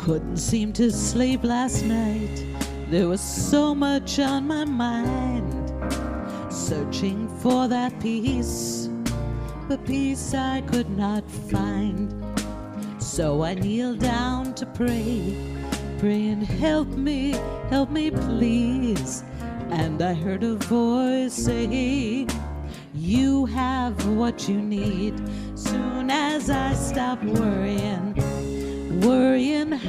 Couldn't seem to sleep last night. There was so much on my mind, searching for that peace, but peace I could not find. So I kneeled down to pray, praying, help me please. And I heard a voice say, you have what you need. Soon as I stopped worrying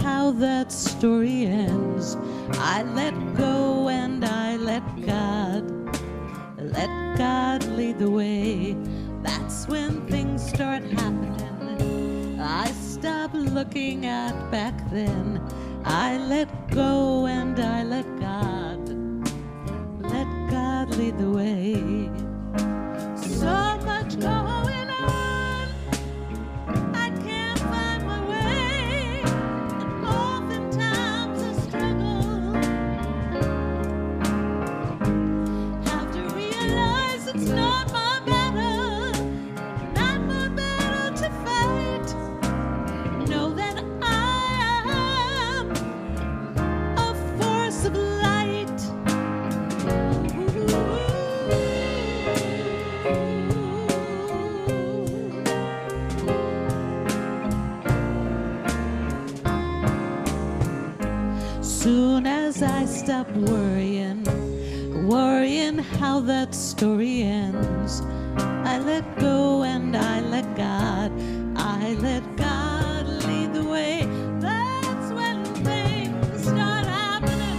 how that story ends, I let go and I let God lead the way. That's when things start happening. I stopped looking at back then. I let go and I let God lead the way. So much going on, I can't find my way, and oftentimes I struggle. Have to realize it's not my battle, not my battle to fight. Know that I am a force of light. Soon as I stop worrying how that story ends, I let go and I let God lead the way. That's when things start happening.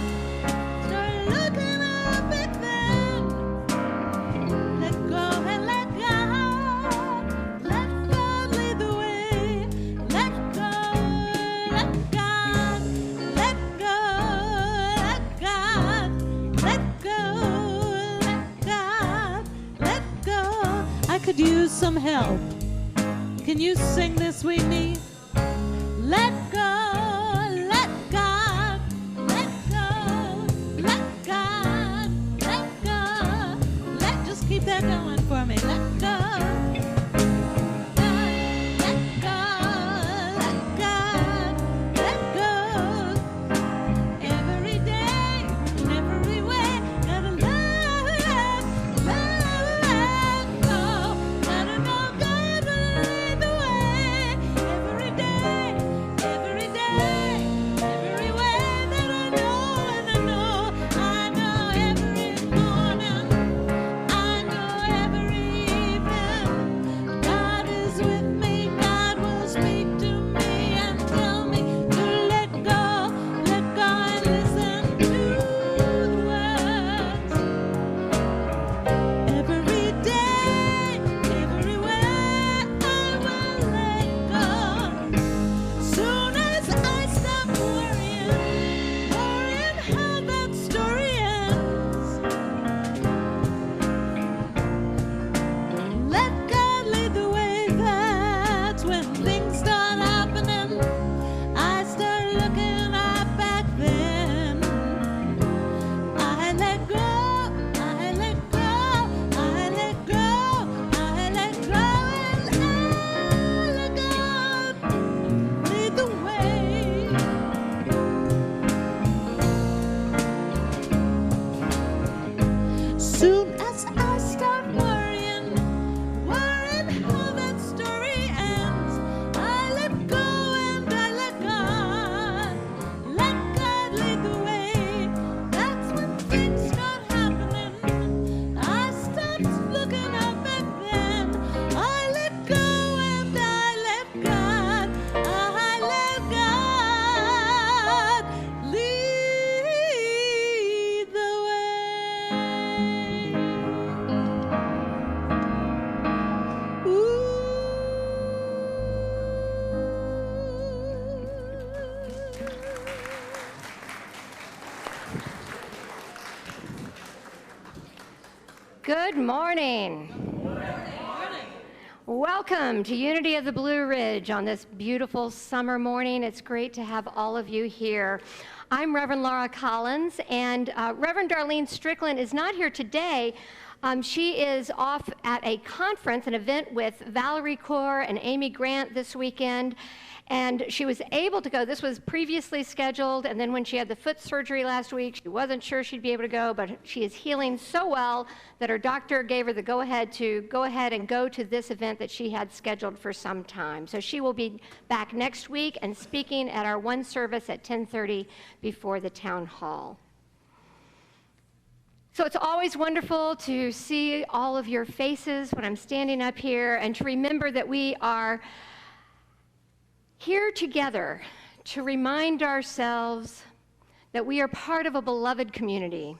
Start looking up at them. Let go and let God lead the way. Let go, let God, let go, let God, let go, let God, let go. I could use some help. Can you sing this with me? Let go, let God, let go, let God, let go. Just keep that going for me. Let go. Let go, let God, let go. Every day, in every way, gotta let go. Gotta know God will lead the way. Every day, every way that I know, and I know every morning, I know every evening, God is with me. God will speak to me and tell me to let go and listen to the words. Every day, everywhere, I will let go. Soon as I stop worrying how that story ends, let God lead the way. That's when things start happening. I start looking up back then. I let go, I let go, I let go, I let go, and I let God lead the way. Soon as I start worrying how that story ends, I let go and I let God lead the way. That's when things start happening. I stopped looking up back then. I let go and I let God lead the way. Ooh. Good morning. Welcome to Unity of the Blue Ridge on this beautiful summer morning. It's great to have all of you here. I'm Reverend Laura Collins, and Reverend Darlene Strickland is not here today. She is off at a conference, an event with Valerie Kaur and Amy Grant this weekend, and she was able to go. This was previously scheduled, and then when she had the foot surgery last week, she wasn't sure she'd be able to go, but she is healing so well that her doctor gave her the go-ahead to go ahead and go to this event that she had scheduled for some time. So she will be back next week and speaking at our one service at 10:30 before the town hall. So it's always wonderful to see all of your faces when I'm standing up here and to remember that we are here together to remind ourselves that we are part of a beloved community,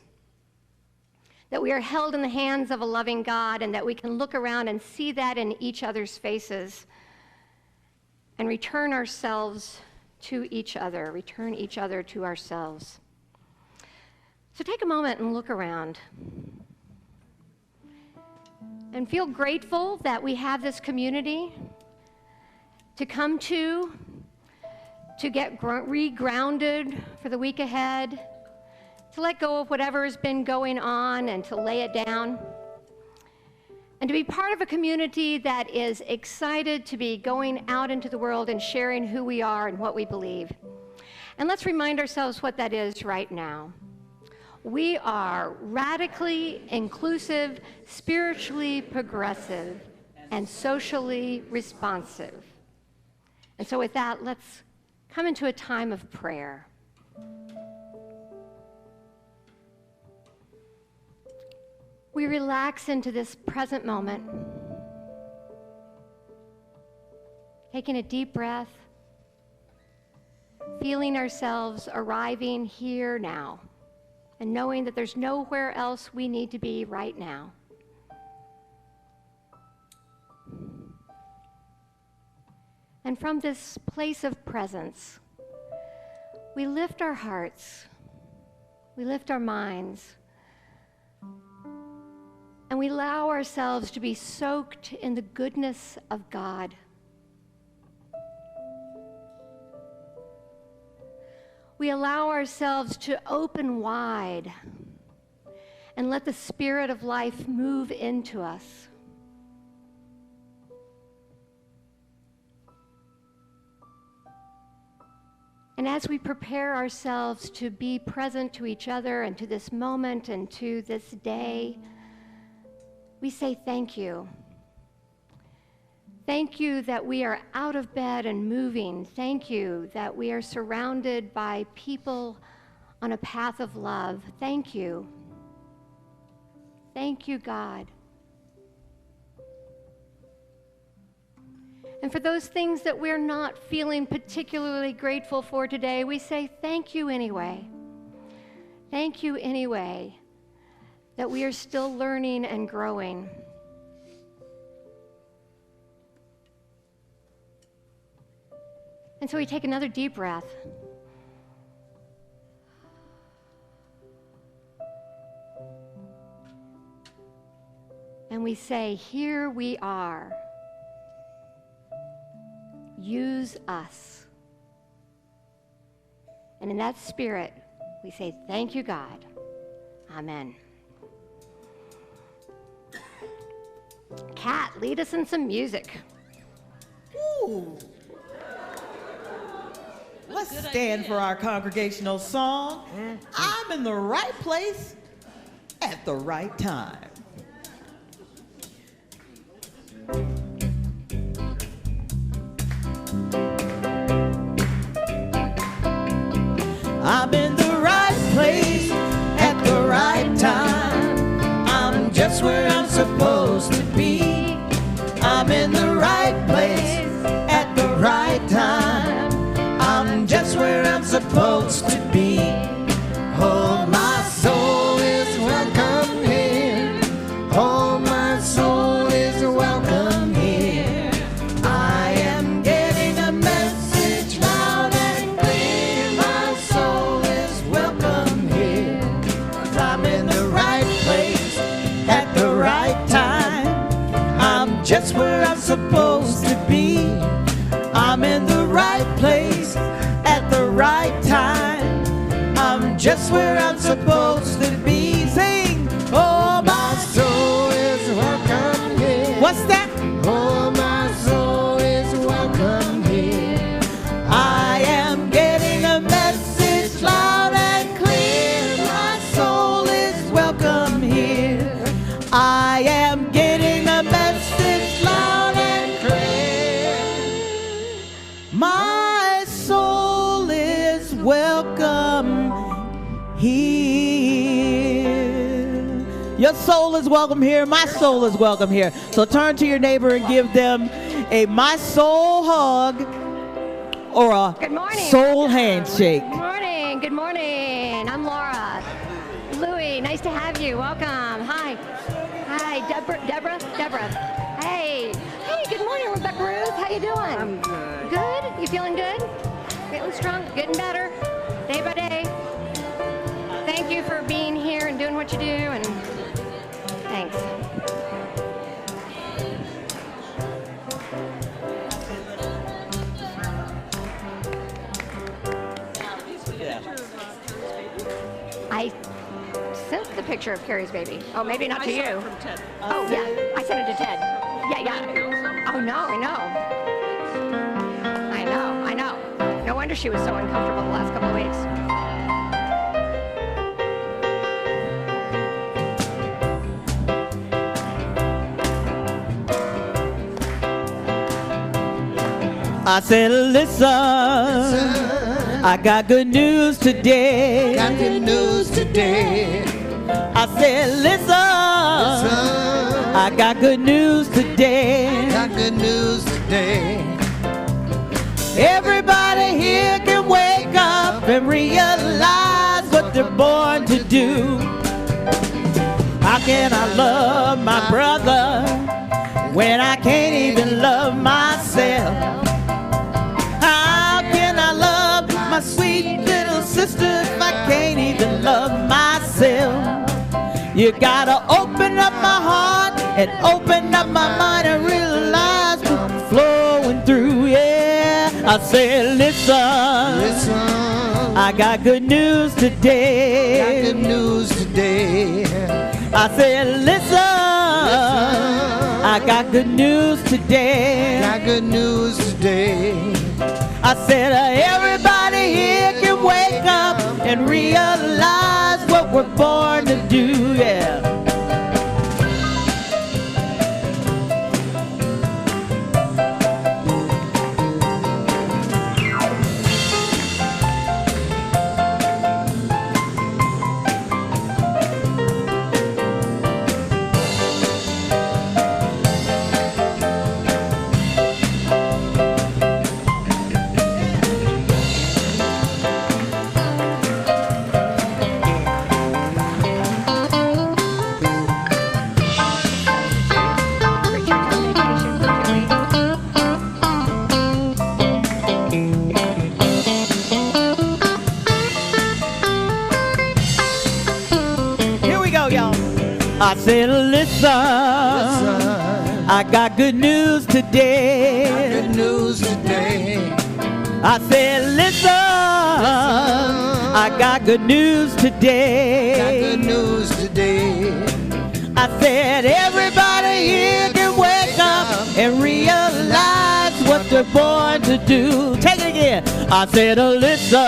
that we are held in the hands of a loving God, and that we can look around and see that in each other's faces and return ourselves to each other, return each other to ourselves. So take a moment and look around and feel grateful that we have this community to come to get regrounded for the week ahead, to let go of whatever has been going on and to lay it down, and to be part of a community that is excited to be going out into the world and sharing who we are and what we believe. And let's remind ourselves what that is right now. We are radically inclusive, spiritually progressive, and socially responsive. And so with that, let's come into a time of prayer. We relax into this present moment, taking a deep breath, feeling ourselves arriving here now, and knowing that there's nowhere else we need to be right now. And from this place of presence, we lift our hearts, we lift our minds, and we allow ourselves to be soaked in the goodness of God. We allow ourselves to open wide and let the Spirit of life move into us. And as we prepare ourselves to be present to each other and to this moment and to this day, we say thank you. Thank you that we are out of bed and moving. Thank you that we are surrounded by people on a path of love. Thank you. Thank you, God. And for those things that we're not feeling particularly grateful for today, we say thank you anyway. Thank you anyway that we are still learning and growing. And so we take another deep breath. And we say, here we are. Use us. And in that spirit, we say, thank you, God. Amen. Kat, lead us in some music. Ooh. Let's stand for our congregational song. I'm in the right place at the right time. I'm in the right place at the right time. I'm just where I'm supposed to be. I'm in the right place at the right time. I'm just where I'm supposed to be. Oh, my soul is welcome here. Oh, my soul is welcome here. I am getting a message loud and clear. My soul is welcome here. 'Cause I'm in the right place at the right time. I'm just where I'm supposed to be. I'm in the right place at the right time. I'm just where I'm supposed to be. Sing, oh, my soul My soul is welcome here. Your soul is welcome here. My soul is welcome here. So turn to your neighbor and give them a my soul hug or a Good morning. soul handshake. Good morning. Good morning. I'm Laura. Louie, nice to have you. Welcome. Hi. Hi, Deborah. Hey. Hey, good morning, Rebecca Ruth. How you doing? I'm good. Good? You feeling good? Feeling strong? Getting better? Day by day? Thank you for being here and doing what you do, and thanks. I sent the picture of Carrie's baby. Oh, maybe not to you. From Ted. Oh, yeah. I sent it to Ted. Yeah. Oh, no, I know. No wonder she was so uncomfortable the last couple of weeks. I said, listen, I got good news today. Got good news today. I said, listen, I got good news today. Got good news today. Everybody here can wake up and realize what they're born to do. How can I love my brother when I can't even love myself? How can I love my sweet little sister if I can't even love myself? You gotta open up my heart and open up my mind and realize what's flowing through, yeah. I said, listen, I got good news today. Got good news today. I said, listen, I got good news today. Got good news today. I said, everybody here can wake up and realize what we're born to do, yeah. I said, listen, I got good news today. Good news today. I said, listen, I got good news today. Got good news today. I said, everybody here can wake up and realize what they're born to do. Take it again. I said, listen,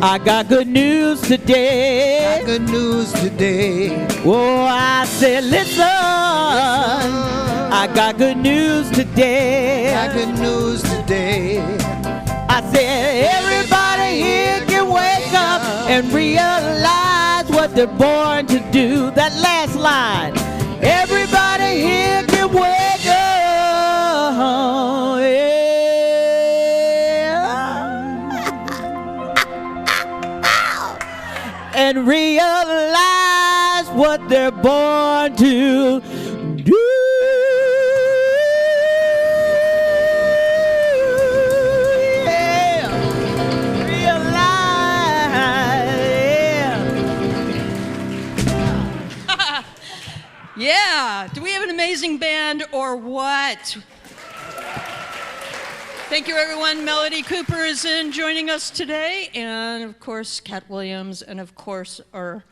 I got good news today. Got good news today. Oh, I said, listen, I got good news today. Got good news today. I said, everybody here can wake up and realize what they're born to do. That last line. Everybody here can wake up, yeah. And realize what they're born to do. Yeah. Realize, yeah. Yeah. Do we have an amazing band or what? Thank you, everyone. Melody Cooper is in joining us today, and of course, Cat Williams, and of course, our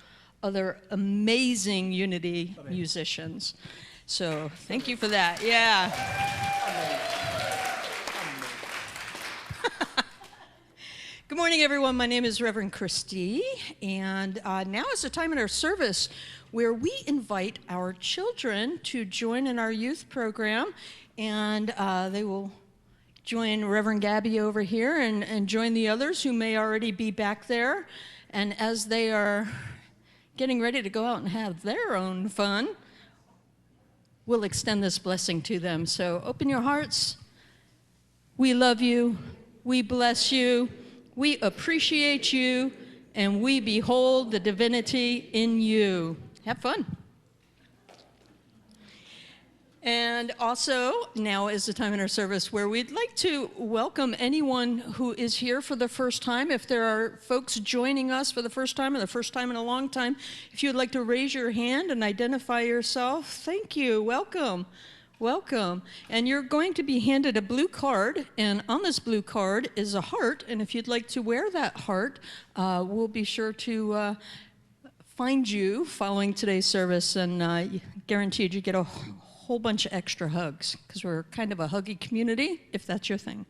other amazing Unity musicians. So thank you for that. Yeah. Good morning, everyone. My name is Reverend Christy, and now is the time in our service where we invite our children to join in our youth program, and they will join Reverend Gabby over here and join the others who may already be back there. And as they are getting ready to go out and have their own fun, we'll extend this blessing to them. So open your hearts. We love you. We bless you. We appreciate you. And we behold the divinity in you. Have fun. And also, now is the time in our service where we'd like to welcome anyone who is here for the first time. If there are folks joining us for the first time or the first time in a long time, if you'd like to raise your hand and identify yourself, thank you. Welcome. Welcome. And you're going to be handed a blue card, and on this blue card is a heart, and if you'd like to wear that heart, we'll be sure to find you following today's service, and guaranteed you get a whole bunch of extra hugs, because we're kind of a huggy community, if that's your thing.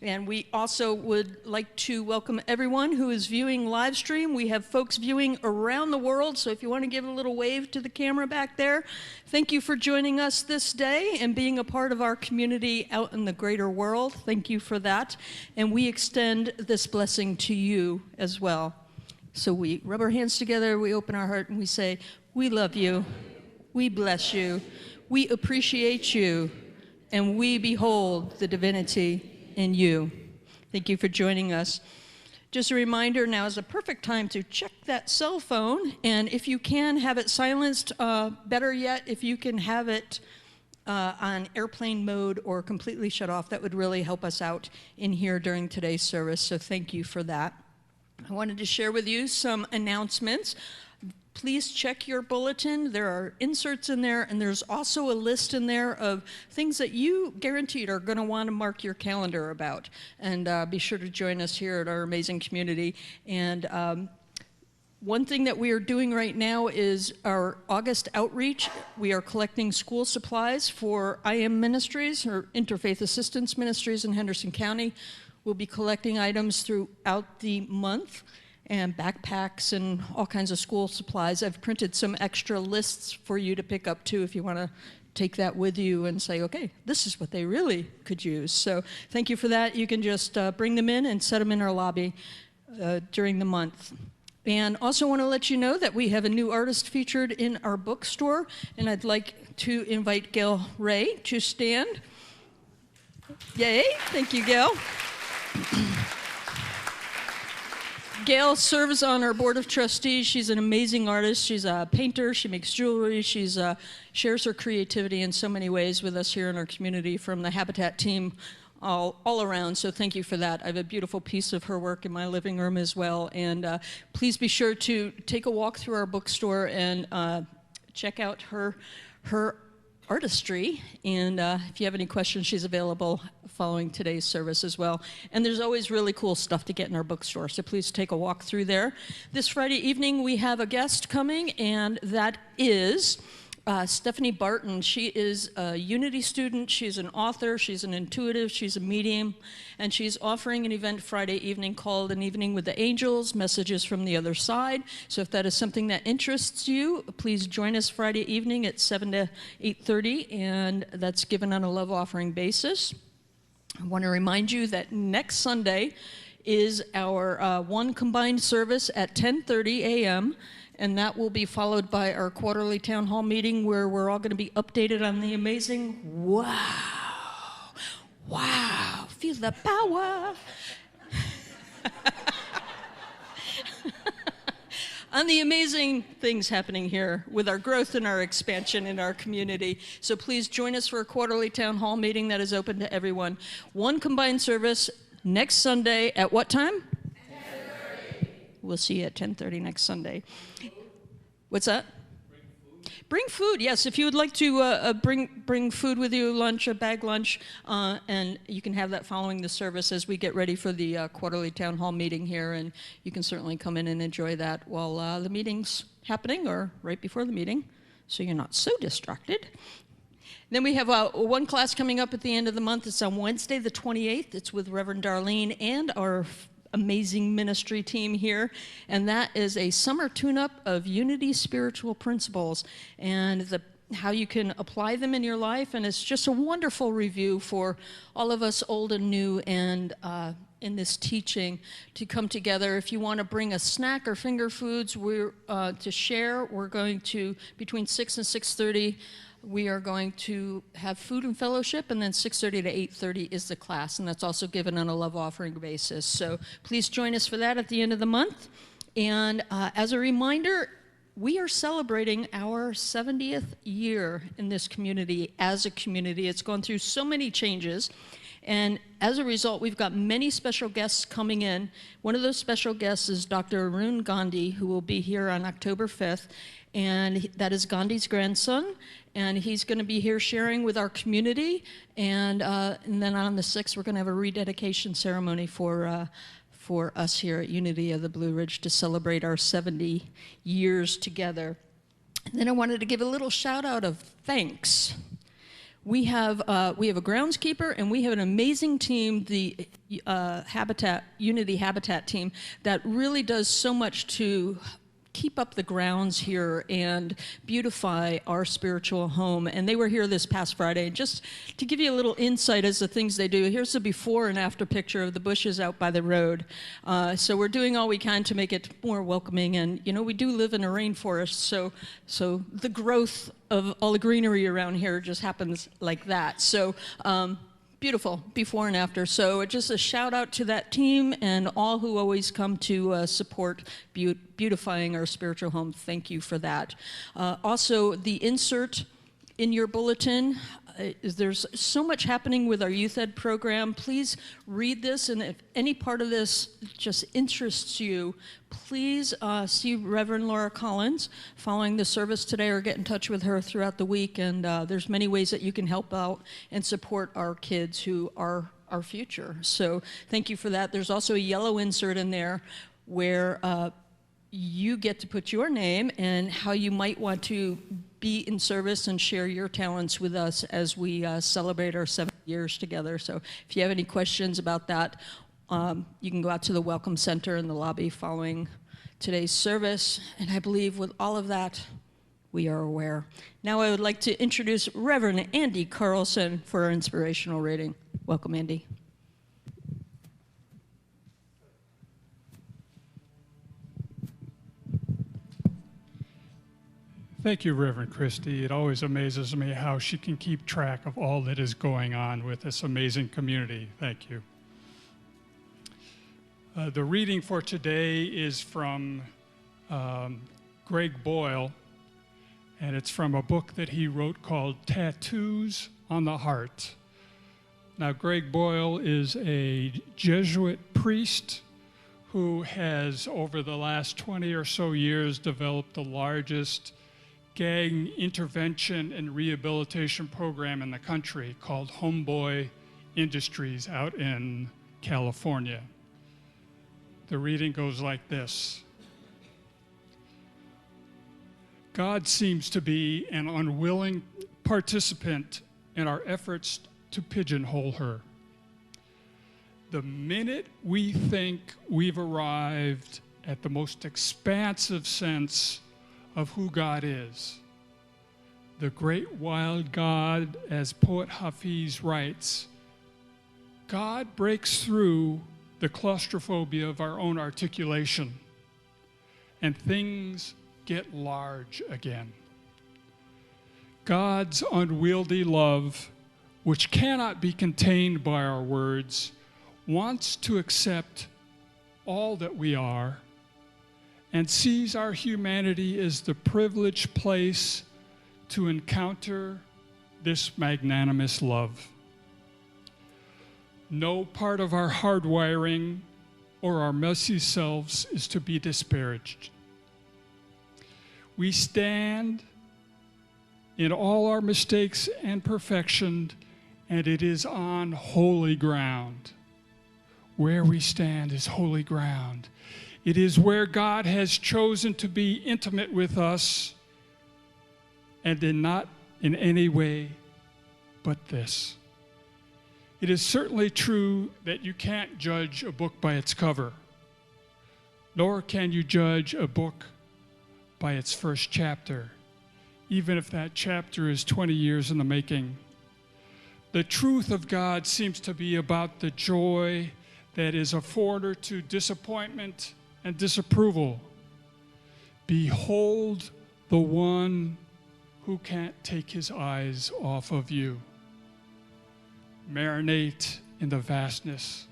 And we also would like to welcome everyone who is viewing live stream. We have folks viewing around the world, so if you want to give a little wave to the camera back there, thank you for joining us this day and being a part of our community out in the greater world. Thank you for that. And we extend this blessing to you as well. So we rub our hands together, we open our heart, and we say, we love you, we bless you, we appreciate you, and we behold the divinity in you. Thank you for joining us. Just a reminder, now is a perfect time to check that cell phone, and if you can have it silenced, better yet, if you can have it on airplane mode or completely shut off, that would really help us out in here during today's service, so thank you for that. I wanted to share with you some announcements. Please check your bulletin. There are inserts in there, and there's also a list in there of things that you guaranteed are going to want to mark your calendar about. And be sure to join us here at our amazing community. And one thing that we are doing right now is our August outreach. We are collecting school supplies for IM Ministries, or Interfaith Assistance Ministries in Henderson County. We'll be collecting items throughout the month, and backpacks and all kinds of school supplies. I've printed some extra lists for you to pick up too if you want to take that with you and say, okay, this is what they really could use. So thank you for that. You can just bring them in and set them in our lobby during the month. And also want to let you know that we have a new artist featured in our bookstore, and I'd like to invite Gail Ray to stand. Yay, thank you, Gail. Gail serves on our board of trustees. She's an amazing artist. She's a painter. She makes jewelry. She shares her creativity in so many ways with us here in our community, from the Habitat team all around. So thank you for that. I have a beautiful piece of her work in my living room as well. And please be sure to take a walk through our bookstore and check out her artistry, and if you have any questions, she's available following today's service as well. And there's always really cool stuff to get in our bookstore, so please take a walk through there. This Friday evening we have a guest coming, and that is Stephanie Barton. She is a Unity student, she's an author, she's an intuitive, she's a medium, and she's offering an event Friday evening called An Evening with the Angels, Messages from the Other Side. So if that is something that interests you, please join us Friday evening at 7 to 8:30, and that's given on a love offering basis. I want to remind you that next Sunday is our one combined service at 10:30 a.m., and that will be followed by our quarterly town hall meeting, where we're all going to be updated on the amazing, wow, feel the power. On the amazing things happening here with our growth and our expansion in our community. So please join us for a quarterly town hall meeting that is open to everyone. One combined service next Sunday at what time? 10:30. We'll see you at 10:30 next Sunday. What's that? Bring food, yes. If you would like to bring food with you, lunch, a bag lunch, and you can have that following the service as we get ready for the quarterly town hall meeting here, and you can certainly come in and enjoy that while the meeting's happening or right before the meeting, so you're not so distracted. Then we have one class coming up at the end of the month. It's on Wednesday the 28th. It's with Reverend Darlene and our amazing ministry team here, and that is a summer tune-up of Unity Spiritual Principles. And how you can apply them in your life. And it's just a wonderful review for all of us old and new and in this teaching to come together. If you want to bring a snack or finger foods to share, we're going to, between 6 and 6:30, we are going to have food and fellowship, and then 6:30 to 8:30 is the class, and that's also given on a love offering basis. So please join us for that at the end of the month. And as a reminder, we are celebrating our 70th year in this community as a community. It's gone through so many changes. And as a result, we've got many special guests coming in. One of those special guests is Dr. Arun Gandhi, who will be here on October 5th. And that is Gandhi's grandson. And he's going to be here sharing with our community. And then on the 6th, we're going to have a rededication ceremony for us here at Unity of the Blue Ridge to celebrate our 70 years together. And then I wanted to give a little shout out of thanks. We have a groundskeeper, and we have an amazing team, the Unity Habitat team, that really does so much to keep up the grounds here and beautify our spiritual home. And they were here this past Friday. Just to give you a little insight as to things they do, here's the before and after picture of the bushes out by the road. So we're doing all we can to make it more welcoming. And, you know, we do live in a rainforest, so the growth of all the greenery around here just happens like that. So beautiful before and after. So just a shout out to that team and all who always come to support beautifying our spiritual home. Thank you for that. Also, the insert in your bulletin, there's so much happening with our youth ed program. Please read this, and if any part of this just interests you, please see Reverend Laura Collins following the service today, or get in touch with her throughout the week. And there's many ways that you can help out and support our kids who are our future. So thank you for that. There's also a yellow insert in there where you get to put your name and how you might want to be in service and share your talents with us as we celebrate our 7 years together. So if you have any questions about that, you can go out to the Welcome Center in the lobby following today's service. And I believe with all of that, we are aware. Now I would like to introduce Reverend Andy Carlson for our inspirational reading. Welcome, Andy. Thank you, Reverend Christie. It always amazes me how she can keep track of all that is going on with this amazing community. Thank you. The reading for today is from Greg Boyle, and it's from a book that he wrote called Tattoos on the Heart. Now, Greg Boyle is a Jesuit priest who has, over the last 20 or so years, developed the largest gang intervention and rehabilitation program in the country called Homeboy Industries out in California. The reading goes like this. God seems to be an unwilling participant in our efforts to pigeonhole her. The minute we think we've arrived at the most expansive sense of who God is, the great wild God, as poet Hafiz writes, God breaks through the claustrophobia of our own articulation, and things get large again. God's unwieldy love, which cannot be contained by our words, wants to accept all that we are and sees our humanity as the privileged place to encounter this magnanimous love. No part of our hardwiring or our messy selves is to be disparaged. We stand in all our mistakes and perfection, and it is on holy ground. Where we stand is holy ground. It is where God has chosen to be intimate with us, and not in any way but this. It is certainly true that you can't judge a book by its cover, nor can you judge a book by its first chapter. even if that chapter is 20 years in the making. The truth of God seems to be about the joy that is a foreigner to disappointment and disapproval. Behold the one who can't take his eyes off of you. Marinate in the vastness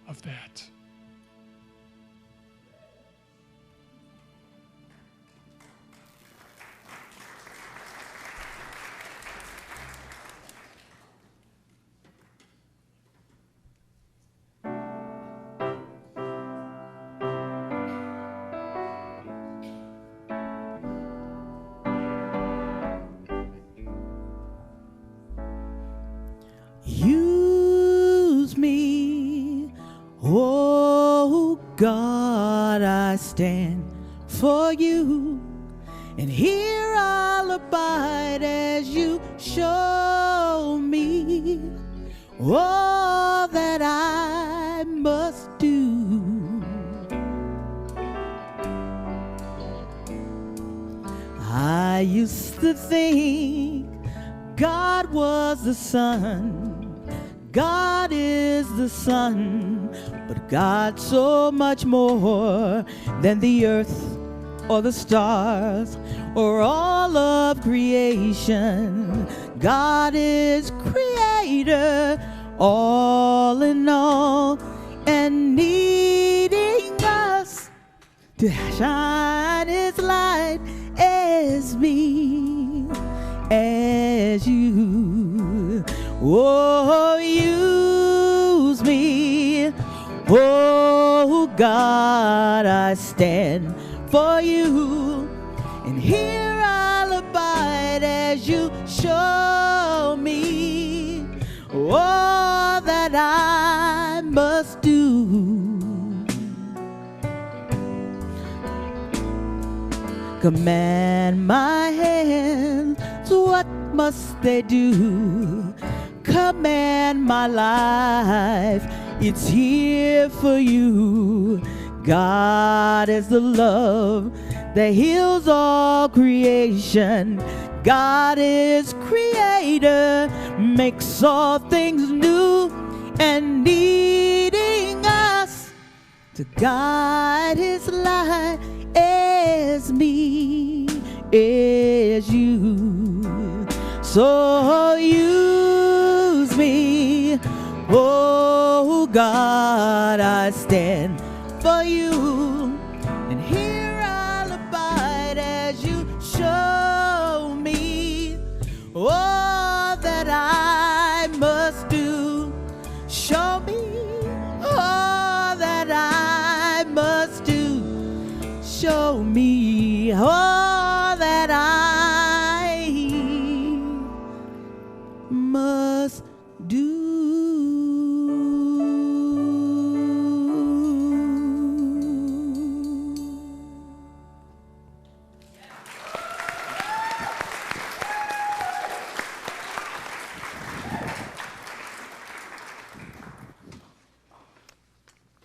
of that. Use me, oh God, I stand for you, and here I'll abide as you show me all that I must do. I used to think God was the sun, God is the sun, but God's so much more than the earth or the stars or all of creation. God is creator, all in all, and needing us to shine his light as me, as you. Oh, use me, oh God, I stand for you, and here I'll abide as you show me all that I must do. Command my hands, what must they do? Command my life, it's here for you. God is the love that heals all creation. God is creator, makes all things new, and needing us to guide his light as me, as you. So use me, oh God, I stand for you, and here I'll abide as you show me all that I must do. Show me all that I must do. Show me all that I must do.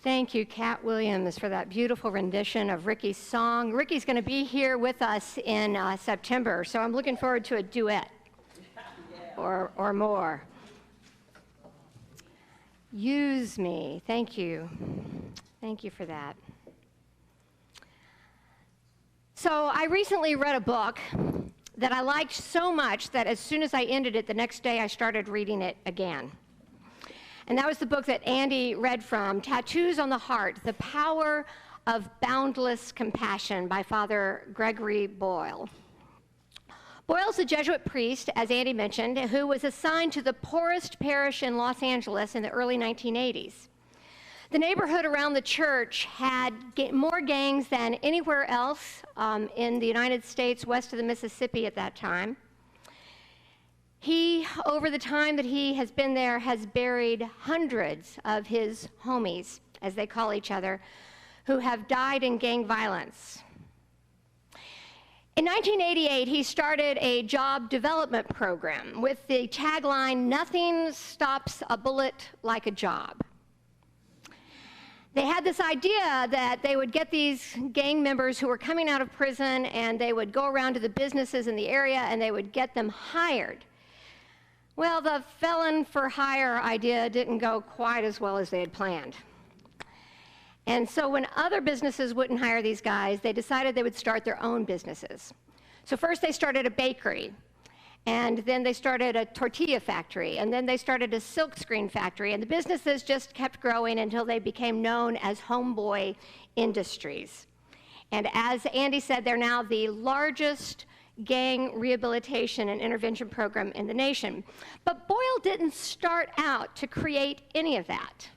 Thank you, Cat Williams, for that beautiful rendition of Ricky's song. Ricky's going to be here with us in September, so I'm looking forward to a duet or more. Use me. Thank you. Thank you for that. So I recently read a book that I liked so much that as soon as I ended it, the next day I started reading it again. And that was the book that Andy read from, Tattoos on the Heart, The Power of Boundless Compassion by Father Gregory Boyle. Boyle's a Jesuit priest, as Andy mentioned, who was assigned to the poorest parish in Los Angeles in the early 1980s. The neighborhood around the church had more gangs than anywhere else in the United States west of the Mississippi at that time. He, over the time that he has been there, has buried hundreds of his homies, as they call each other, who have died in gang violence. In 1988, he started a job development program with the tagline, "Nothing stops a bullet like a job." they had this idea that they would get these gang members who were coming out of prison, and they would go around to the businesses in the area and they would get them hired. Well, the felon for hire idea didn't go quite as well as they had planned. And so when other businesses wouldn't hire these guys, they decided they would start their own businesses. So first they started a bakery, and then they started a tortilla factory, and then they started a silkscreen factory, and the businesses just kept growing until they became known as Homeboy Industries. And as Andy said, they're now the largest gang rehabilitation and intervention program in the nation. But Boyle didn't start out to create any of that.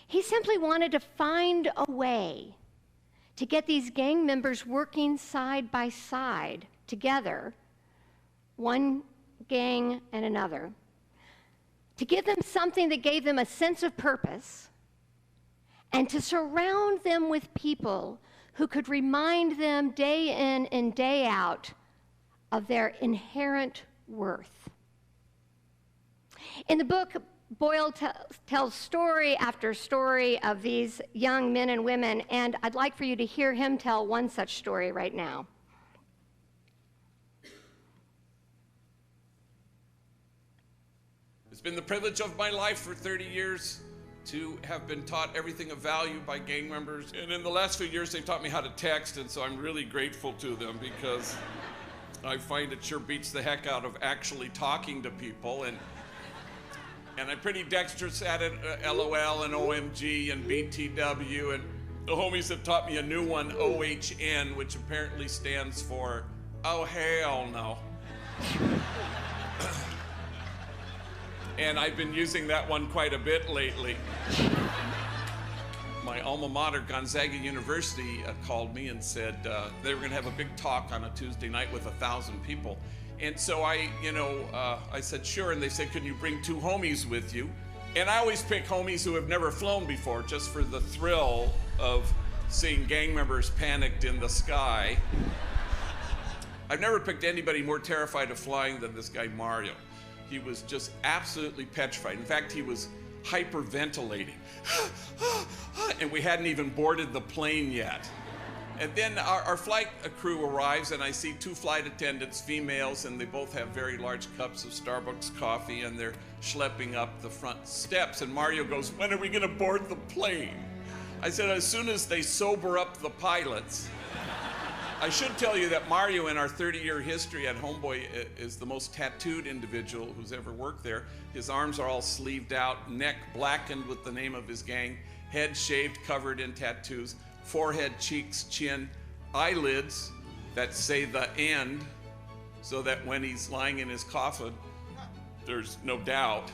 He simply wanted to find a way to get these gang members working side by side together, one gang and another, to give them something that gave them a sense of purpose, and to surround them with people who could remind them day in and day out of their inherent worth. In the book, Boyle tells story after story of these young men and women, and I'd like for you to hear him tell one such story right now. It's been the privilege of my life for 30 years to have been taught everything of value by gang members. And in the last few years, they've taught me how to text, and so I'm really grateful to them, because I find it sure beats the heck out of actually talking to people. And I'm pretty dexterous at it, LOL and OMG and BTW. And the homies have taught me a new one, OHN, which apparently stands for, oh, hell no. And I've been using that one quite a bit lately. My alma mater, Gonzaga University, called me and said they were gonna have a big talk on a Tuesday night with 1,000 people. And so I said, sure, and they said, can you bring 2 homies with you? And I always pick homies who have never flown before, just for the thrill of seeing gang members panicked in the sky. I've never picked anybody more terrified of flying than this guy, Mario. He was just absolutely petrified. In fact, he was hyperventilating. And we hadn't even boarded the plane yet. And then our flight crew arrives, and I see 2 flight attendants, females, and they both have very large cups of Starbucks coffee, and they're schlepping up the front steps. And Mario goes, when are we gonna board the plane? I said, as soon as they sober up the pilots. I should tell you that Mario, in our 30-year history at Homeboy, is the most tattooed individual who's ever worked there. His arms are all sleeved out, neck blackened with the name of his gang, head shaved, covered in tattoos, forehead, cheeks, chin, eyelids that say the end, so that when he's lying in his coffin, there's no doubt.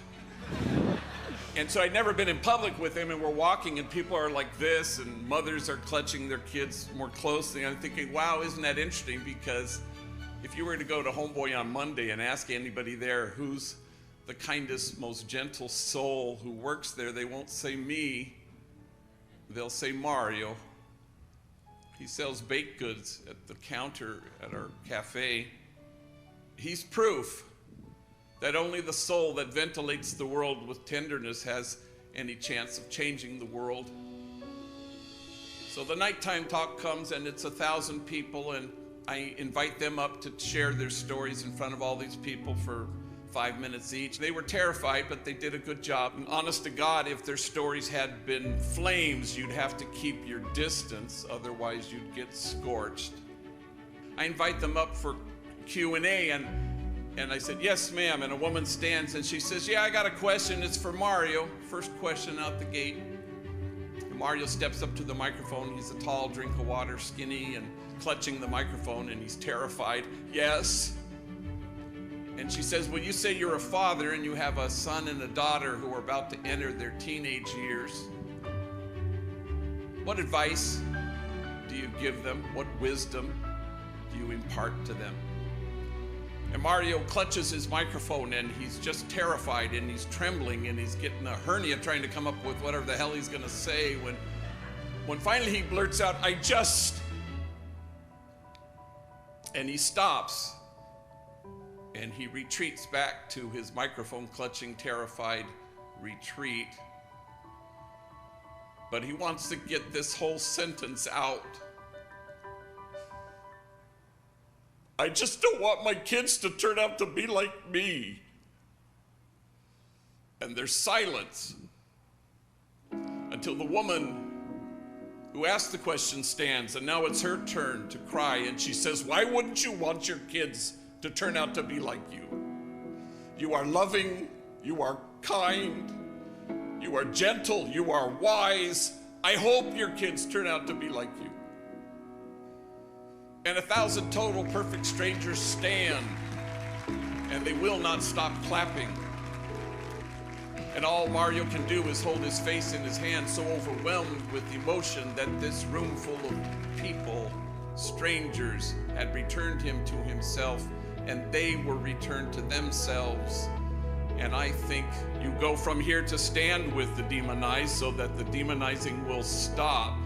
And so I'd never been in public with him, and we're walking and people are like this, and mothers are clutching their kids more closely. I'm thinking, wow, isn't that interesting? Because if you were to go to Homeboy on Monday and ask anybody there who's the kindest, most gentle soul who works there, they won't say me, they'll say Mario. He sells baked goods at the counter at our cafe. He's proof that only the soul that ventilates the world with tenderness has any chance of changing the world. So the nighttime talk comes, and it's 1,000 people, and I invite them up to share their stories in front of all these people for 5 minutes each. They were terrified, but they did a good job. And honest to God, if their stories had been flames, you'd have to keep your distance, otherwise you'd get scorched. I invite them up for Q&A, and I said, yes, ma'am, and a woman stands and she says, yeah, I got a question, it's for Mario. First question out the gate. And Mario steps up to the microphone. He's a tall drink of water, skinny, and clutching the microphone, and he's terrified. Yes. And she says, well, you say you're a father and you have a son and a daughter who are about to enter their teenage years. What advice do you give them? What wisdom do you impart to them? And Mario clutches his microphone, and he's just terrified, and he's trembling, and he's getting a hernia trying to come up with whatever the hell he's gonna say when finally he blurts out, and he stops, and he retreats back to his microphone clutching, terrified retreat. but he wants to get this whole sentence out. I just don't want my kids to turn out to be like me. And there's silence until the woman who asked the question stands, and now it's her turn to cry, and she says, why wouldn't you want your kids to turn out to be like you? You are loving, you are kind, you are gentle, you are wise. I hope your kids turn out to be like you. And 1,000 total perfect strangers stand, and they will not stop clapping. And all Mario can do is hold his face in his hand, so overwhelmed with emotion that this room full of people, strangers, had returned him to himself, and they were returned to themselves. And I think you go from here to stand with the demonized so that the demonizing will stop.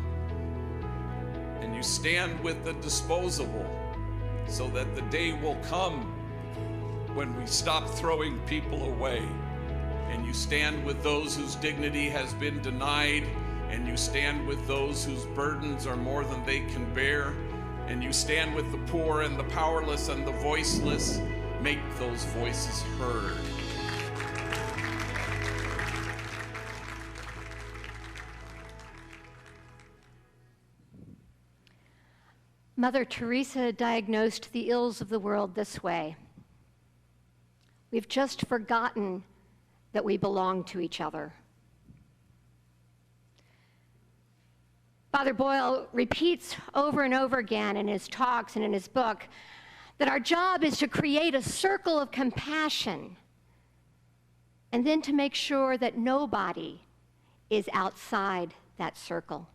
And you stand with the disposable so that the day will come when we stop throwing people away. And you stand with those whose dignity has been denied, and you stand with those whose burdens are more than they can bear, and you stand with the poor and the powerless and the voiceless. Make those voices heard. Mother Teresa diagnosed the ills of the world this way: we've just forgotten that we belong to each other. Father Boyle repeats over and over again in his talks and in his book that our job is to create a circle of compassion and then to make sure that nobody is outside that circle.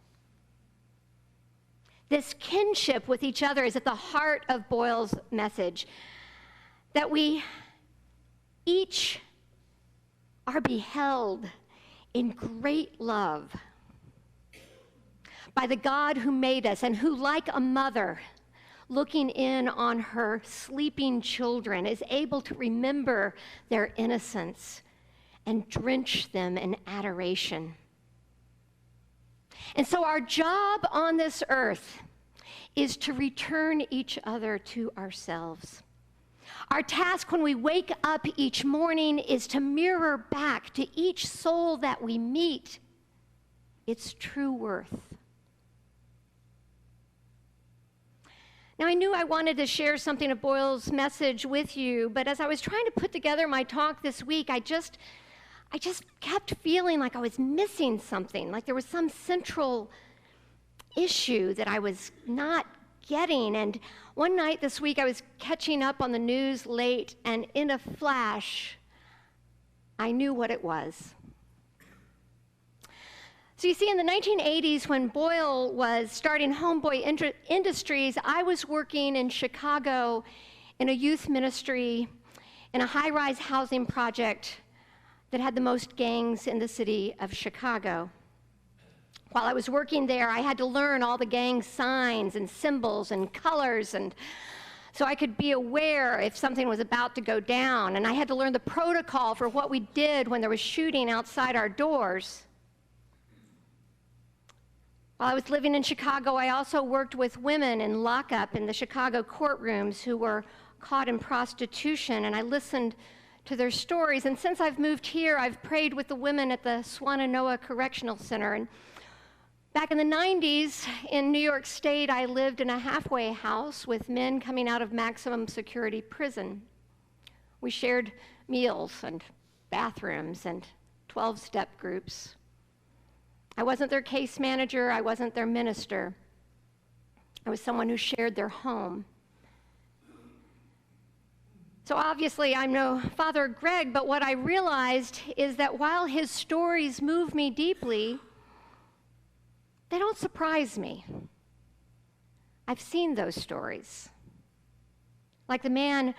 This kinship with each other is at the heart of Boyle's message, that we each are beheld in great love by the God who made us, and who, like a mother looking in on her sleeping children, is able to remember their innocence and drench them in adoration. And so our job on this earth is to return each other to ourselves. Our task when we wake up each morning is to mirror back to each soul that we meet its true worth. Now, I knew I wanted to share something of Boyle's message with you, but as I was trying to put together my talk this week, I just kept feeling like I was missing something, like there was some central issue that I was not getting. And one night this week, I was catching up on the news late, and in a flash, I knew what it was. So you see, in the 1980s, when Boyle was starting Homeboy Industries, I was working in Chicago in a youth ministry in a high-rise housing project that had the most gangs in the city of Chicago. While I was working there, I had to learn all the gang signs and symbols and colors, and so I could be aware if something was about to go down. And I had to learn the protocol for what we did when there was shooting outside our doors. While I was living in Chicago, I also worked with women in lockup in the Chicago courtrooms who were caught in prostitution, and I listened to their stories. And since I've moved here, I've prayed with the women at the Swannanoa Correctional Center. And back in the 90s in New York State, I lived in a halfway house with men coming out of maximum security prison. We shared meals and bathrooms and 12-step groups. I wasn't their case manager, I wasn't their minister. I was someone who shared their home. So obviously I'm no Father Greg, but what I realized is that while his stories move me deeply, they don't surprise me. I've seen those stories. Like the man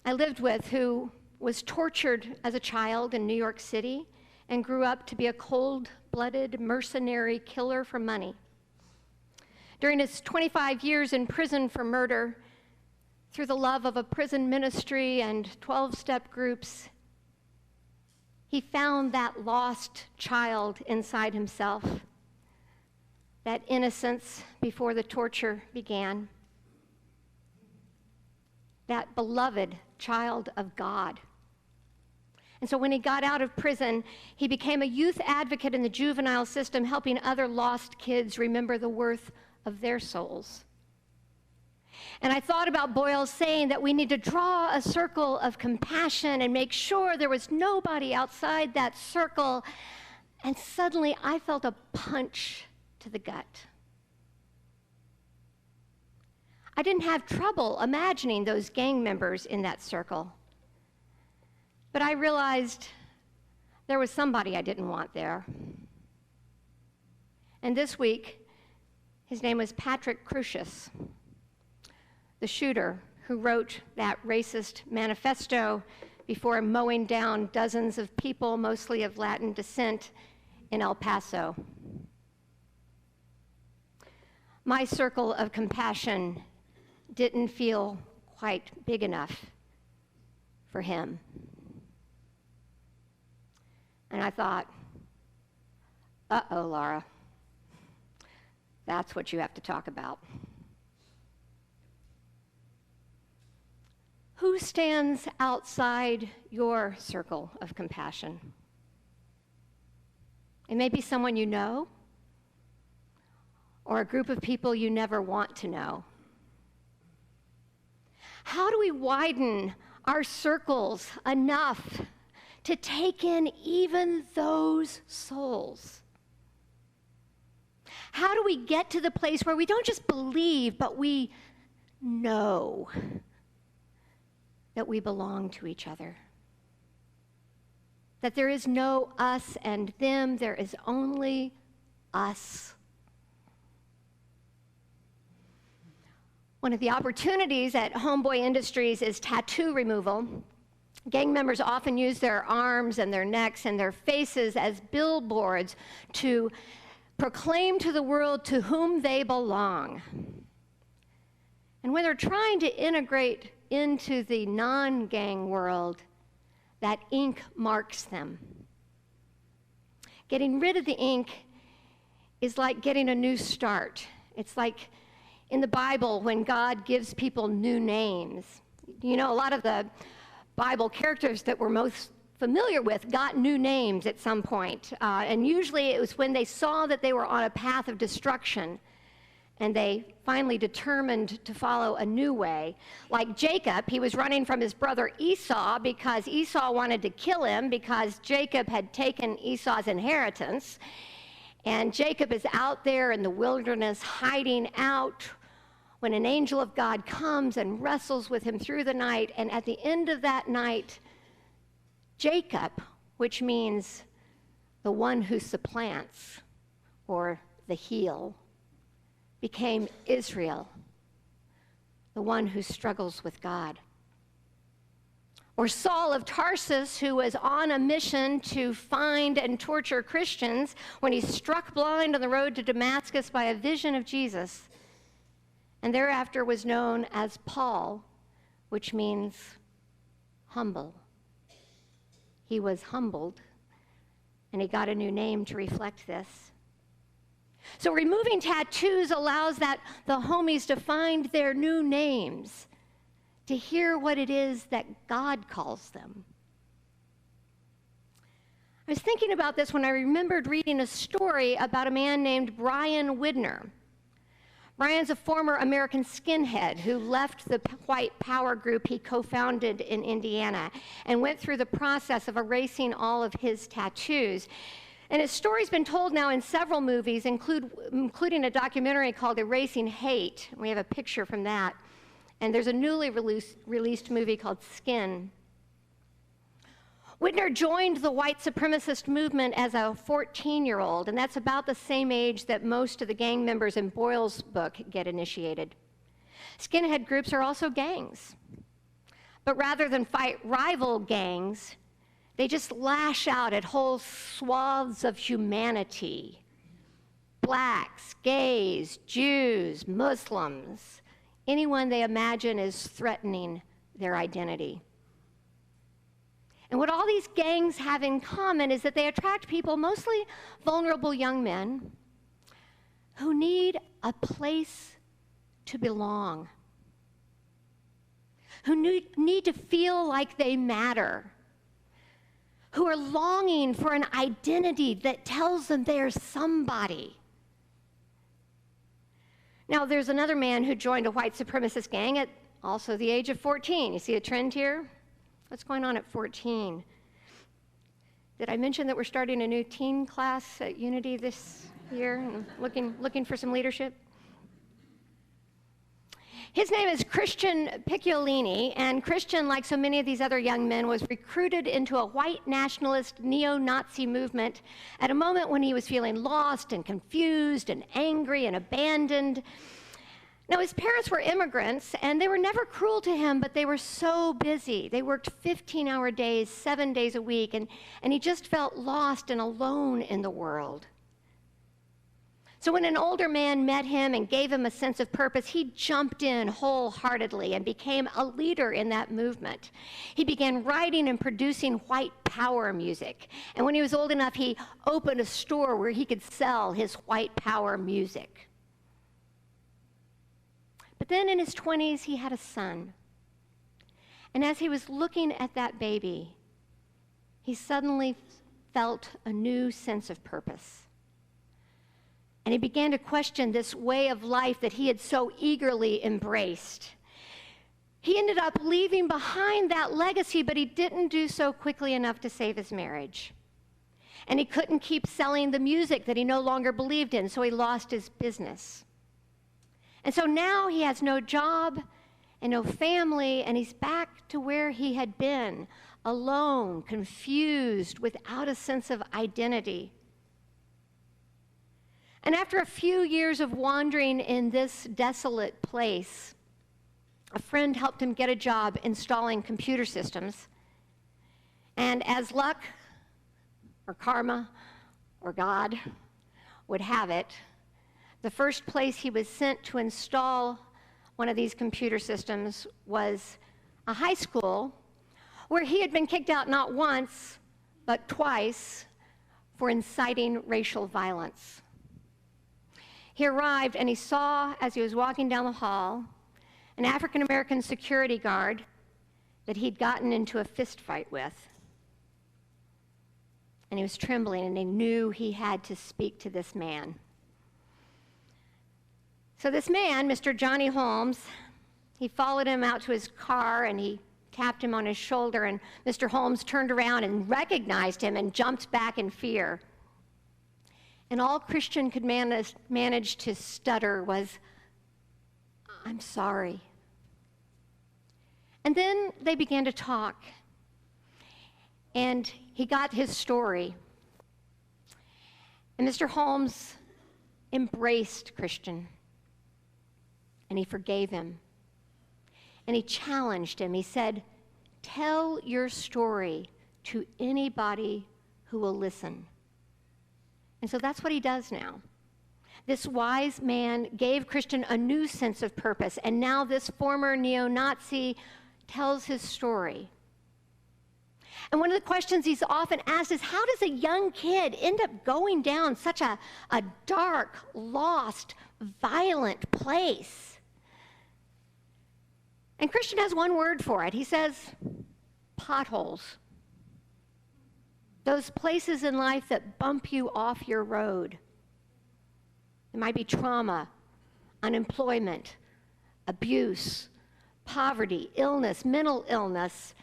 I lived with who was tortured as a child in New York City and grew up to be a cold-blooded mercenary killer for money. During his 25 years in prison for murder, through the love of a prison ministry and 12-step groups, he found that lost child inside himself, that innocence before the torture began, that beloved child of God. And so when he got out of prison, he became a youth advocate in the juvenile system, helping other lost kids remember the worth of their souls. And I thought about Boyle's saying that we need to draw a circle of compassion and make sure there was nobody outside that circle. And suddenly I felt a punch to the gut. I didn't have trouble imagining those gang members in that circle. But I realized there was somebody I didn't want there. And this week, his name was Patrick Crusius, the shooter who wrote that racist manifesto before mowing down dozens of people, mostly of Latin descent, in El Paso. My circle of compassion didn't feel quite big enough for him. And I thought, uh-oh, Laura, that's what you have to talk about. Who stands outside your circle of compassion? It may be someone you know, or a group of people you never want to know. How do we widen our circles enough to take in even those souls? How do we get to the place where we don't just believe, but we know that we belong to each other? That there is no us and them, there is only us. One of the opportunities at Homeboy Industries is tattoo removal. Gang members often use their arms and their necks and their faces as billboards to proclaim to the world to whom they belong. And when they're trying to integrate into the non-gang world, that ink marks them. Getting rid of the ink is like getting a new start. It's like in the Bible when God gives people new names. You know, a lot of the Bible characters that we're most familiar with got new names at some point. And usually it was when they saw that they were on a path of destruction and they finally determined to follow a new way. Like Jacob, he was running from his brother Esau because Esau wanted to kill him because Jacob had taken Esau's inheritance. And Jacob is out there in the wilderness hiding out when an angel of God comes and wrestles with him through the night. And at the end of that night, Jacob, which means the one who supplants or the heel, became Israel, the one who struggles with God. Or Saul of Tarsus, who was on a mission to find and torture Christians when he's struck blind on the road to Damascus by a vision of Jesus, and thereafter was known as Paul, which means humble. He was humbled, and he got a new name to reflect this. So removing tattoos allows the homies to find their new names, to hear what it is that God calls them. I was thinking about this when I remembered reading a story about a man named Brian Widner. Brian's a former American skinhead who left the white power group he co-founded in Indiana and went through the process of erasing all of his tattoos. And his story's been told now in several movies, including a documentary called Erasing Hate. We have a picture from that. And there's a newly released movie called Skin. Widner joined the white supremacist movement as a 14-year-old, and that's about the same age that most of the gang members in Boyle's book get initiated. Skinhead groups are also gangs. But rather than fight rival gangs, they just lash out at whole swaths of humanity. Blacks, gays, Jews, Muslims, anyone they imagine is threatening their identity. And what all these gangs have in common is that they attract people, mostly vulnerable young men, who need a place to belong, who need to feel like they matter, who are longing for an identity that tells them they're somebody. Now, there's another man who joined a white supremacist gang at also the age of 14. You see a trend here? What's going on at 14? Did I mention that we're starting a new teen class at Unity this year? And looking for some leadership? His name is Christian Picciolini, and Christian, like so many of these other young men, was recruited into a white nationalist neo-Nazi movement at a moment when he was feeling lost and confused and angry and abandoned. Now, his parents were immigrants, and they were never cruel to him, but they were so busy. They worked 15-hour days, 7 days a week, and he just felt lost and alone in the world. So when an older man met him and gave him a sense of purpose, he jumped in wholeheartedly and became a leader in that movement. He began writing and producing white power music. And when he was old enough, he opened a store where he could sell his white power music. But then in his 20s, he had a son. And as he was looking at that baby, he suddenly felt a new sense of purpose. And he began to question this way of life that he had so eagerly embraced. He ended up leaving behind that legacy, but he didn't do so quickly enough to save his marriage. And he couldn't keep selling the music that he no longer believed in, so he lost his business. And so now he has no job and no family, and he's back to where he had been, alone, confused, without a sense of identity. And after a few years of wandering in this desolate place, a friend helped him get a job installing computer systems. And as luck, or karma, or God would have it, the first place he was sent to install one of these computer systems was a high school where he had been kicked out not once, but twice for inciting racial violence. He arrived and he saw, as he was walking down the hall, an African-American security guard that he'd gotten into a fist fight with. And he was trembling, and he knew he had to speak to this man. So this man, Mr. Johnny Holmes, he followed him out to his car, and he tapped him on his shoulder, and Mr. Holmes turned around and recognized him and jumped back in fear. And all Christian could manage to stutter was, "I'm sorry." And then they began to talk. And he got his story. And Mr. Holmes embraced Christian. And he forgave him. And he challenged him. He said, "Tell your story to anybody who will listen." And so that's what he does now. This wise man gave Christian a new sense of purpose, and now this former neo-Nazi tells his story. And one of the questions he's often asked is, how does a young kid end up going down such a dark, lost, violent place? And Christian has one word for it. He says, potholes. Those places in life that bump you off your road. It might be trauma, unemployment, abuse, poverty, illness, mental illness.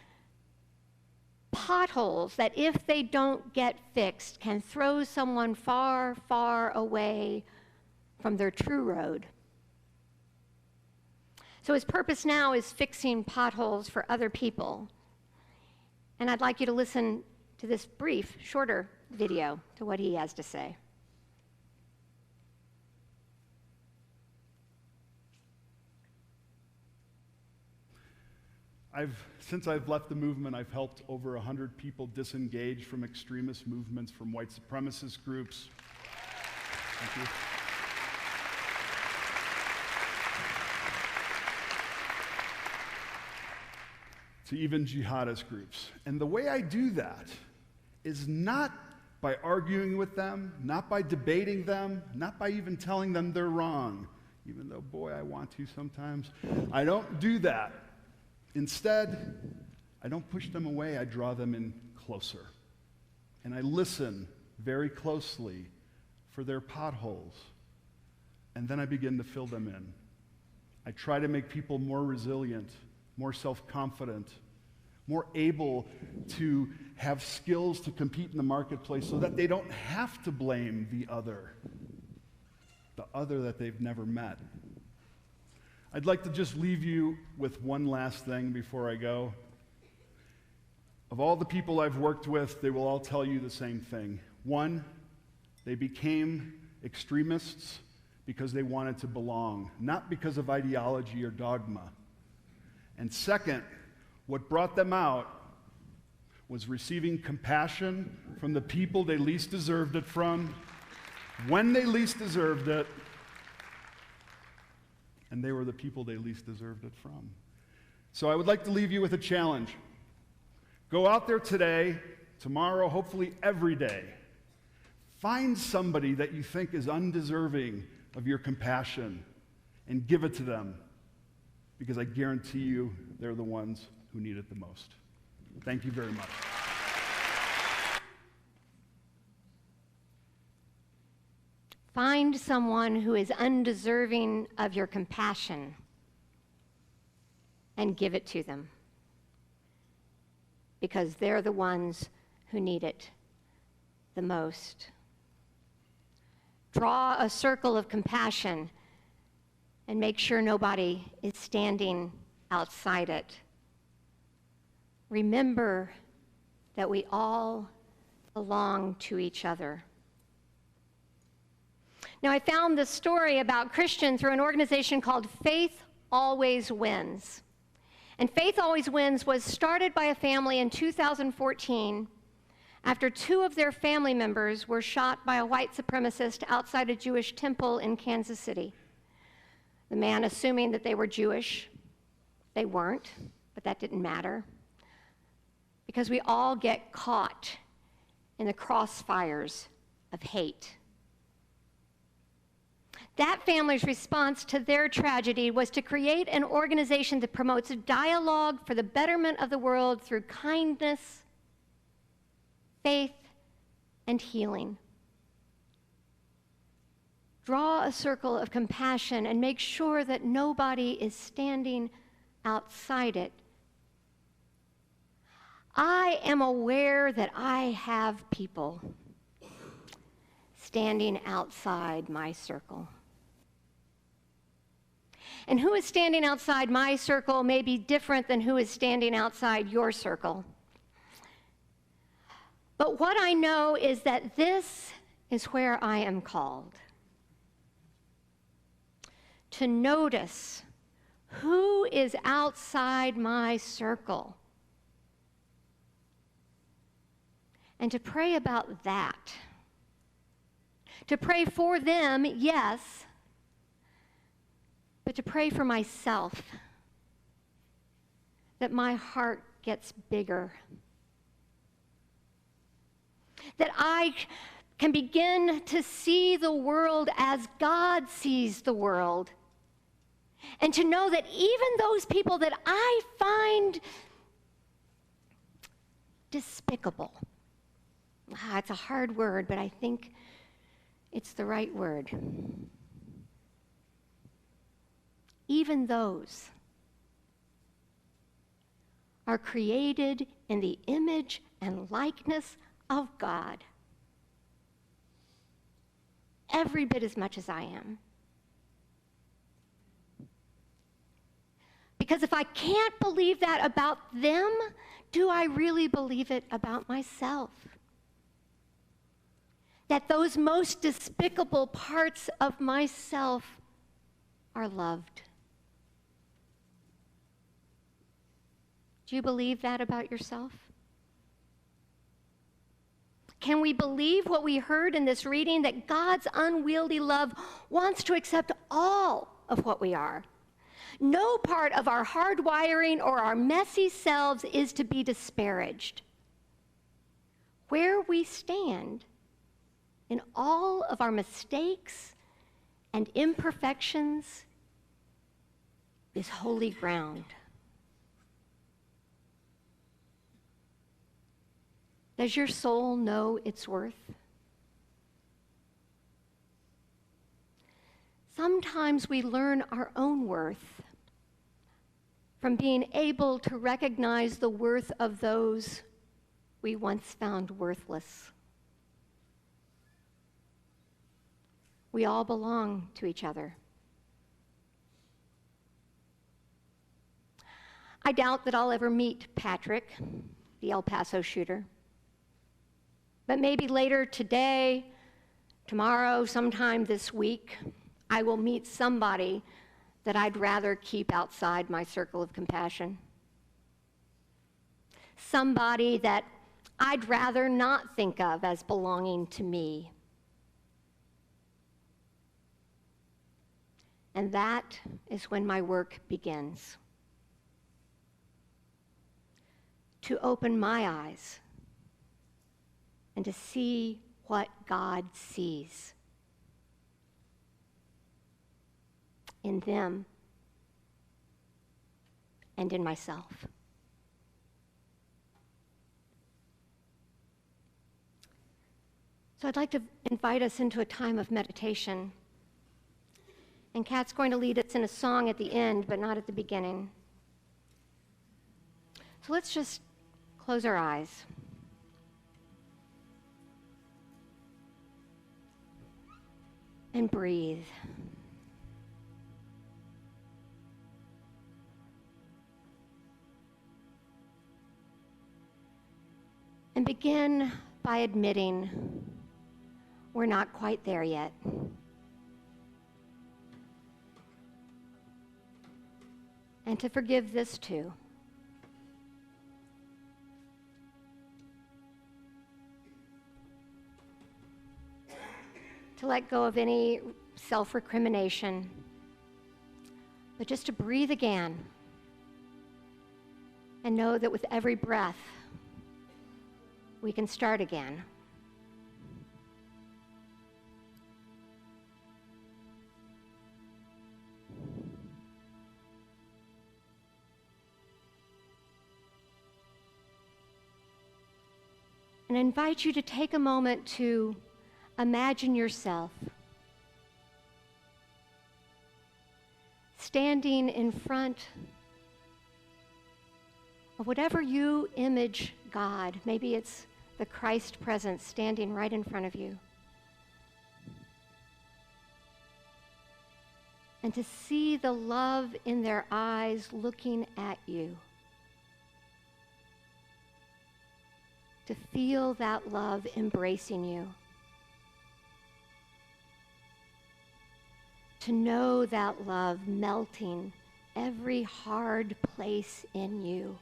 Potholes that, if they don't get fixed, can throw someone far, far away from their true road. So his purpose now is fixing potholes for other people. And I'd like you to listen to this brief, shorter video to what he has to say. Since I've left the movement, I've helped over 100 people disengage from extremist movements, from white supremacist groups. Thank you. To even jihadist groups. And the way I do that is not by arguing with them, not by debating them, not by even telling them they're wrong, even though, boy, I want to sometimes. I don't do that. Instead, I don't push them away, I draw them in closer. And I listen very closely for their potholes. And then I begin to fill them in. I try to make people more resilient, more self-confident, more able to have skills to compete in the marketplace so that they don't have to blame the other that they've never met. I'd like to just leave you with one last thing before I go. Of all the people I've worked with, they will all tell you the same thing. One, they became extremists because they wanted to belong, not because of ideology or dogma. And second, what brought them out was receiving compassion from the people they least deserved it from, when they least deserved it, and they were the people they least deserved it from. So I would like to leave you with a challenge. Go out there today, tomorrow, hopefully every day. Find somebody that you think is undeserving of your compassion and give it to them, because I guarantee you they're the ones who need it the most. Thank you very much. Find someone who is undeserving of your compassion and give it to them, because they're the ones who need it the most. Draw a circle of compassion and make sure nobody is standing outside it. Remember that we all belong to each other. Now, I found this story about Christian through an organization called Faith Always Wins. And Faith Always Wins was started by a family in 2014 after 2 of their family members were shot by a white supremacist outside a Jewish temple in Kansas City. The man assuming that they were Jewish. They weren't, but that didn't matter, because we all get caught in the crossfires of hate. That family's response to their tragedy was to create an organization that promotes dialogue for the betterment of the world through kindness, faith, and healing. Draw a circle of compassion and make sure that nobody is standing outside it. I am aware that I have people standing outside my circle. And who is standing outside my circle may be different than who is standing outside your circle. But what I know is that this is where I am called. To notice who is outside my circle. And to pray about that. To pray for them, yes, but to pray for myself, that my heart gets bigger, that I can begin to see the world as God sees the world, and to know that even those people that I find despicable, it's a hard word, but I think it's the right word. Even those are created in the image and likeness of God, every bit as much as I am. Because if I can't believe that about them, do I really believe it about myself? That those most despicable parts of myself are loved. Do you believe that about yourself? Can we believe what we heard in this reading, that God's unwieldy love wants to accept all of what we are? No part of our hardwiring or our messy selves is to be disparaged. Where we stand in all of our mistakes and imperfections is holy ground. Does your soul know its worth? Sometimes we learn our own worth from being able to recognize the worth of those we once found worthless. We all belong to each other. I doubt that I'll ever meet Patrick, the El Paso shooter. But maybe later today, tomorrow, sometime this week, I will meet somebody that I'd rather keep outside my circle of compassion. Somebody that I'd rather not think of as belonging to me. And that is when my work begins. To open my eyes and to see what God sees in them and in myself. So I'd like to invite us into a time of meditation. And Kat's going to lead us in a song at the end, but not at the beginning. So let's just close our eyes. And breathe. And begin by admitting we're not quite there yet. And to forgive this too. To let go of any self-recrimination, but just to breathe again and know that with every breath, we can start again. And I invite you to take a moment to imagine yourself standing in front of whatever you image God. Maybe it's the Christ presence standing right in front of you. And to see the love in their eyes looking at you. To feel that love embracing you. To know that love melting every hard place in you.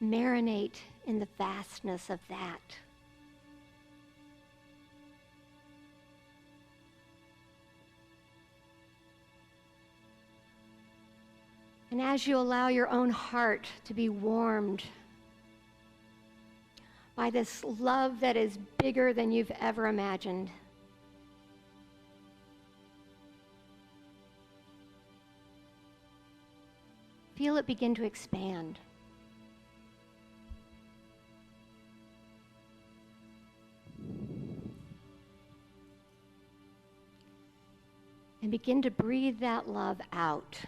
Marinate in the vastness of that. And as you allow your own heart to be warmed by this love that is bigger than you've ever imagined, feel it begin to expand. And begin to breathe that love out.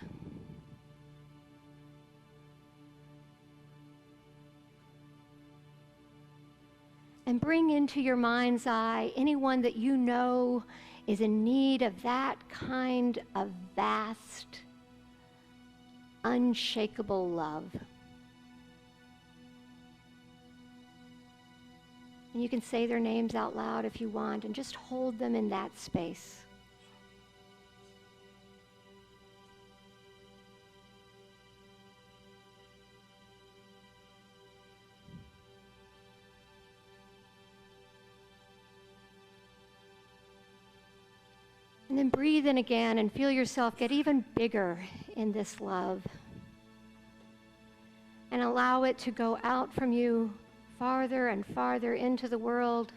And bring into your mind's eye anyone that you know is in need of that kind of vast, unshakable love. And you can say their names out loud if you want, and just hold them in that space. And then breathe in again and feel yourself get even bigger in this love. And allow it to go out from you farther and farther into the world.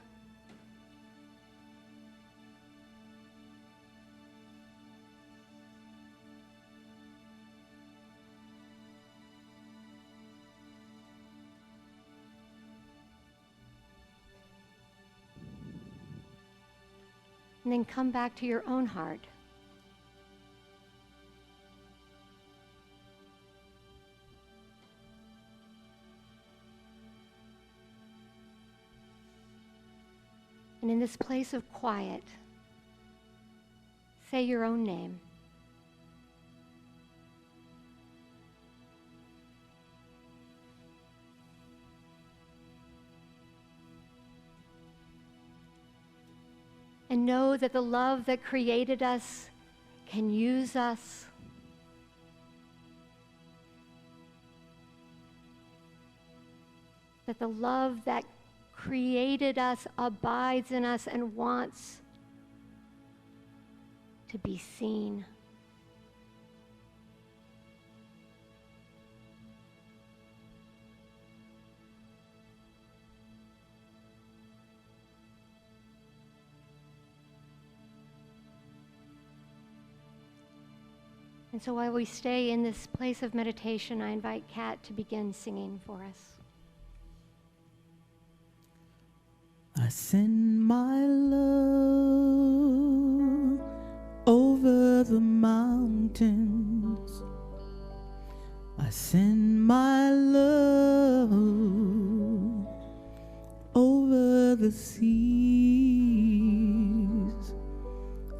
And then come back to your own heart. And in this place of quiet, say your own name. And know that the love that created us can use us. That the love that created us abides in us and wants to be seen. And so while we stay in this place of meditation, I invite Kat to begin singing for us. I send my love over the mountains. I send my love over the seas.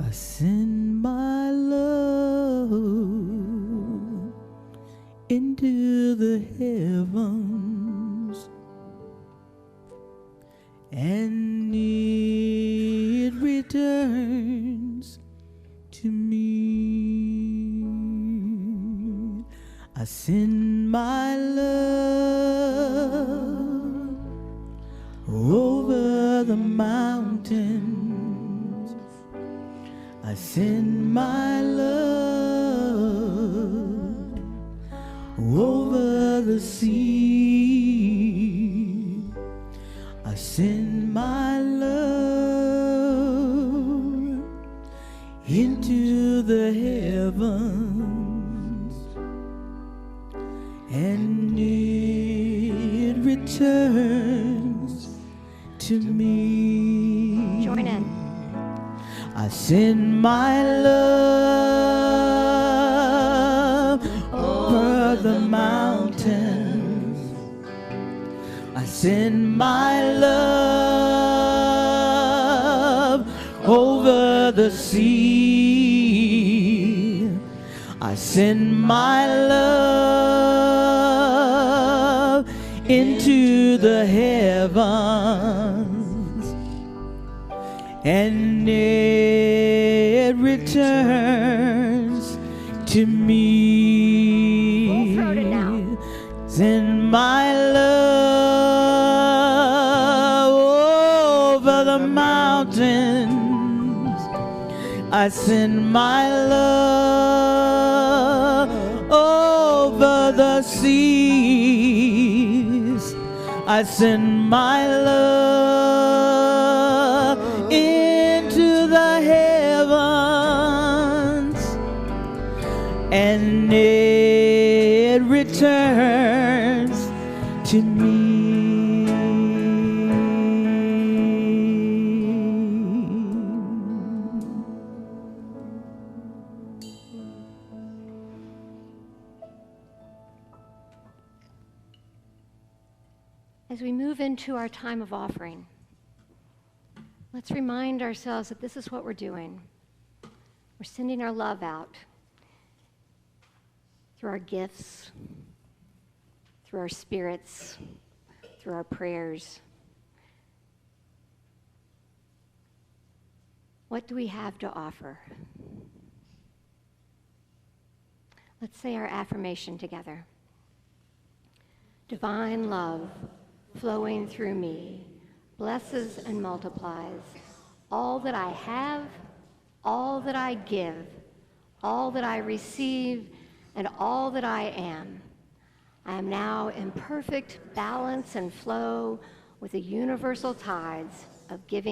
I send my love into the heavens, and it returns to me. I send my love over the mountains. I send my love over the sea. I send my love into the heavens, and it returns to me. Join in. I send my love over the mountains. I send my love over the sea. I send my love into the heavens, and it returns to me. Full throated now. Send my love over the mountains. I send my love over the seas. I send my love into the heavens, and it returns to me. As we move into our time of offering, let's remind ourselves that this is what we're doing. We're sending our love out through our gifts, through our spirits, through our prayers. What do we have to offer? Let's say our affirmation together. Divine love flowing through me blesses and multiplies all that I have all that I give, all that I receive, and all that I am. I am now in perfect balance and flow with the universal tides of giving.